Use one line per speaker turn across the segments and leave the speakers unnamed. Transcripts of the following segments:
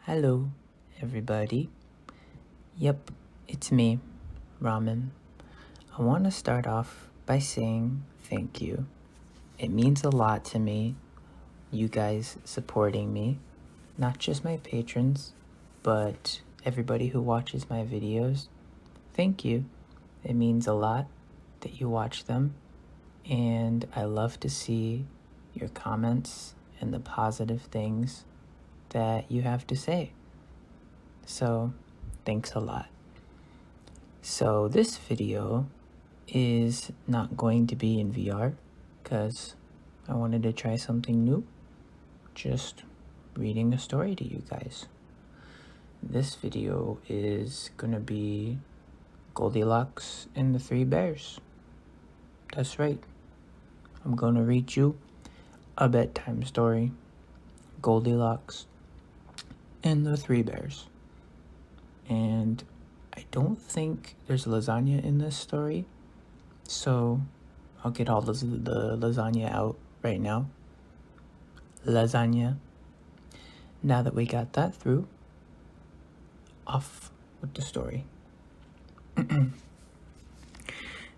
Hello, everybody. Yep, it's me, Ramen. I want to start off by saying thank you. It means a lot to me, you guys supporting me, not just my patrons, but everybody who watches my videos. Thank you. It means a lot that you watch them, and I love to see your comments and the positive things that you have to say. So, thanks a lot. So, this video is not going to be in VR because I wanted to try something new. Just reading a story to you guys. This video is gonna be Goldilocks and the Three Bears. That's right. I'm gonna read you a bedtime story. Goldilocks and the Three Bears. And I don't think there's lasagna in this story, so I'll get all the lasagna out right now. Lasagna. Now that we got that through, off with the story.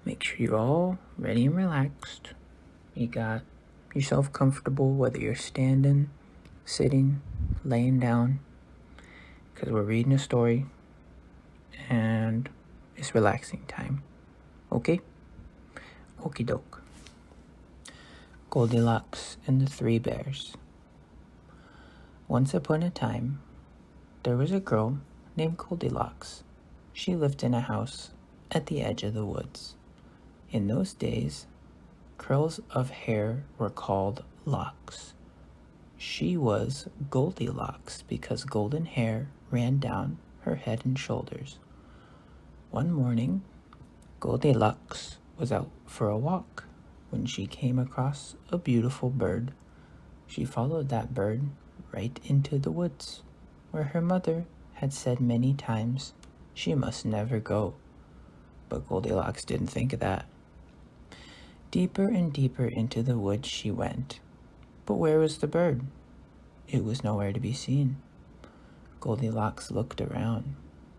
Make sure you're all ready and relaxed. You got yourself comfortable, whether you're standing, sitting, laying down, because we're reading a story and it's relaxing time. Okay? Okie doke. Goldilocks and the Three Bears. Once upon a time, there was a girl named Goldilocks. She lived in a house at the edge of the woods. In those days, curls of hair were called locks. She was Goldilocks because golden hair ran down her head and shoulders. One morning, Goldilocks was out for a walk when she came across a beautiful bird. She followed that bird right into the woods, where her mother had said many times she must never go. But Goldilocks didn't think of that. Deeper and deeper into the woods she went. But where was the bird? It was nowhere to be seen. Goldilocks looked around.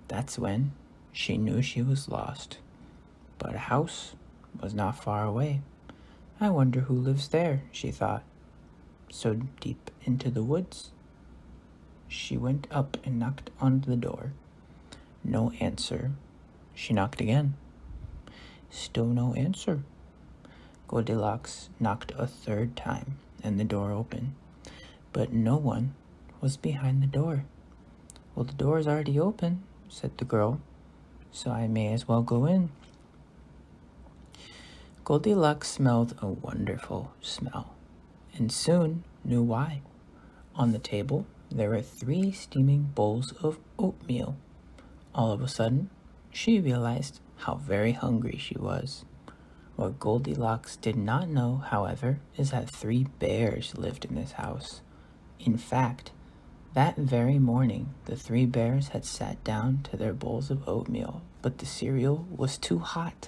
That's when she knew she was lost. But a house was not far away. I wonder who lives there, she thought. So deep into the woods, she went up and knocked on the door. No answer. She knocked again. Still no answer. Goldilocks knocked a third time, and the door opened. But no one was behind the door. Well, the door is already open, said the girl, so I may as well go in. Goldilocks smelled a wonderful smell, and soon knew why. On the table, there were 3 steaming bowls of oatmeal. All of a sudden, she realized how very hungry she was. What Goldilocks did not know, however, is that 3 bears lived in this house. In fact, that very morning, the 3 bears had sat down to their bowls of oatmeal, but the cereal was too hot,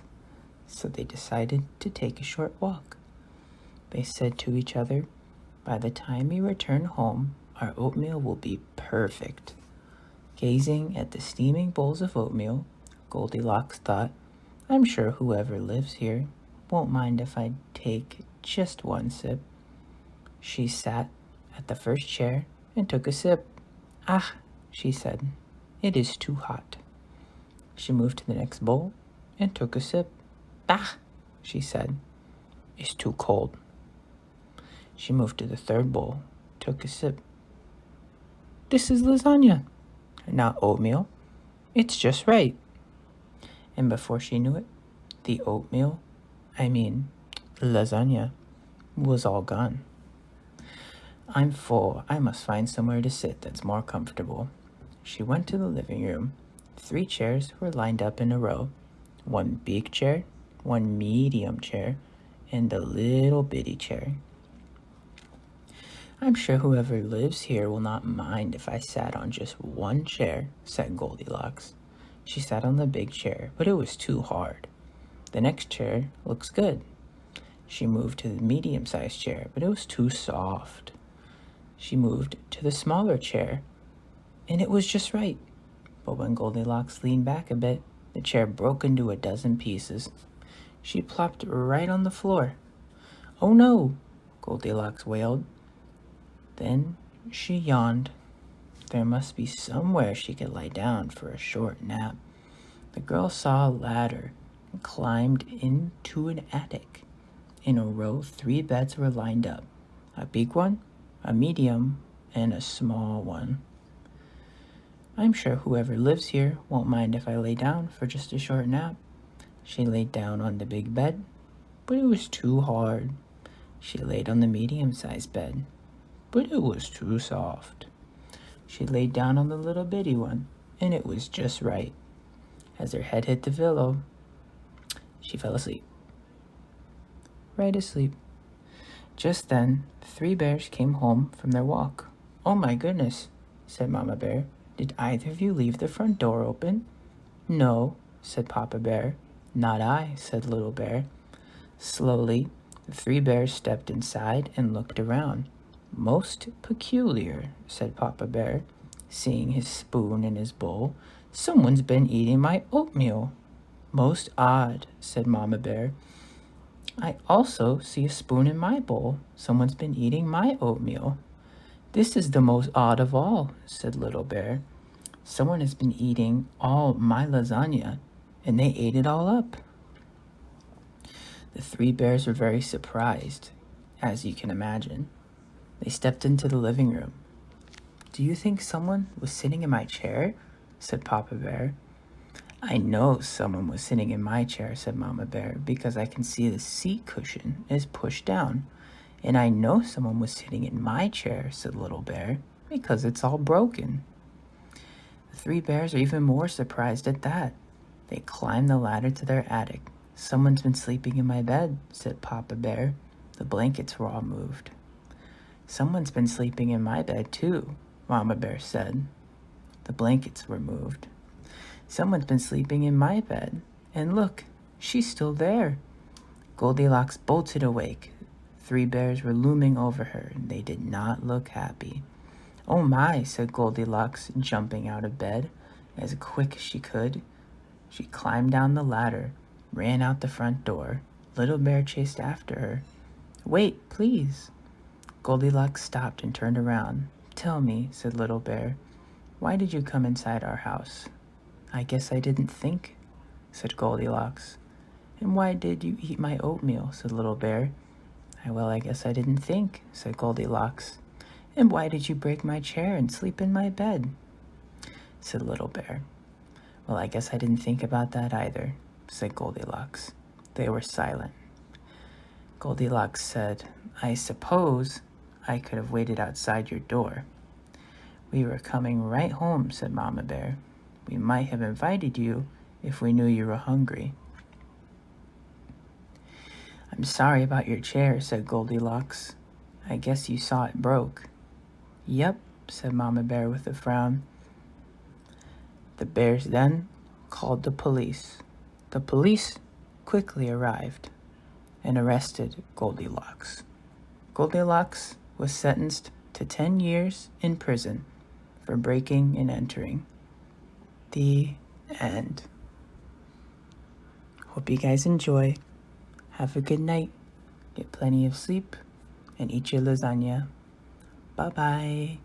so they decided to take a short walk. They said to each other, "By the time we return home, our oatmeal will be perfect." Gazing at the steaming bowls of oatmeal, Goldilocks thought, "I'm sure whoever lives here won't mind if I take just one sip." She sat at the first chair and took a sip. "Ah," she said, "it is too hot." She moved to the next bowl and took a sip. "Ah," she said, "it's too cold." She moved to the third bowl, took a sip. "This is lasagna, not oatmeal. It's just right." And before she knew it, the lasagna, was all gone. "I'm full. I must find somewhere to sit that's more comfortable." She went to the living room. 3 chairs were lined up in a row. 1 big chair, 1 medium chair, and a little bitty chair. "I'm sure whoever lives here will not mind if I sat on just 1 chair," said Goldilocks. She sat on the big chair, but it was too hard. "The next chair looks good." She moved to the medium-sized chair, but it was too soft. She moved to the smaller chair, and it was just right. But when Goldilocks leaned back a bit, the chair broke into a dozen pieces. She plopped right on the floor. "Oh no!" Goldilocks wailed. Then she yawned. There must be somewhere she could lie down for a short nap. The girl saw a ladder and climbed into an attic. In a row, 3 beds were lined up. A big one, a medium, and a small one. "I'm sure whoever lives here won't mind if I lay down for just a short nap." She laid down on the big bed, but it was too hard. She laid on the medium-sized bed, but it was too soft. She laid down on the little bitty one, and it was just right. As her head hit the pillow, she fell asleep. Right asleep. Just then, 3 bears came home from their walk. "Oh my goodness," said Mama Bear. "Did either of you leave the front door open?" "No," said Papa Bear. "Not I," said Little Bear. Slowly, the 3 bears stepped inside and looked around. "Most peculiar," said Papa Bear, seeing his spoon in his bowl. "Someone's been eating my oatmeal." "Most odd," said Mama Bear. "I also see a spoon in my bowl. Someone's been eating my oatmeal." "This is the most odd of all," said Little Bear. "Someone has been eating all my lasagna, and they ate it all up." The 3 bears were very surprised, as you can imagine. They stepped into the living room. "Do you think someone was sitting in my chair?" said Papa Bear. "I know someone was sitting in my chair," said Mama Bear, "because I can see the seat cushion is pushed down. And I know someone was sitting in my chair," said Little Bear, "because it's all broken." The 3 bears are even more surprised at that. They climbed the ladder to their attic. "Someone's been sleeping in my bed," said Papa Bear. The blankets were all moved. "Someone's been sleeping in my bed too," Mama Bear said. The blankets were moved. "Someone's been sleeping in my bed, and look, she's still there." Goldilocks bolted awake. 3 bears were looming over her, and they did not look happy. "Oh my," said Goldilocks, jumping out of bed as quick as she could. She climbed down the ladder, ran out the front door. Little Bear chased after her. "Wait, please." Goldilocks stopped and turned around. "Tell me," said Little Bear, "why did you come inside our house?" "I guess I didn't think," said Goldilocks. "And why did you eat my oatmeal?" said Little Bear. "Well, I guess I didn't think," said Goldilocks. "And why did you break my chair and sleep in my bed?" said Little Bear. "Well, I guess I didn't think about that either," said Goldilocks. They were silent. Goldilocks said, "I suppose I could have waited outside your door." "We were coming right home," said Mama Bear. "We might have invited you if we knew you were hungry." "I'm sorry about your chair," said Goldilocks. "I guess you saw it broke." "Yep," said Mama Bear with a frown. The bears then called the police. The police quickly arrived and arrested Goldilocks. Goldilocks was sentenced to 10 years in prison for breaking and entering. The end. Hope you guys enjoy. Have a good night. Get plenty of sleep and eat your lasagna. Bye-bye.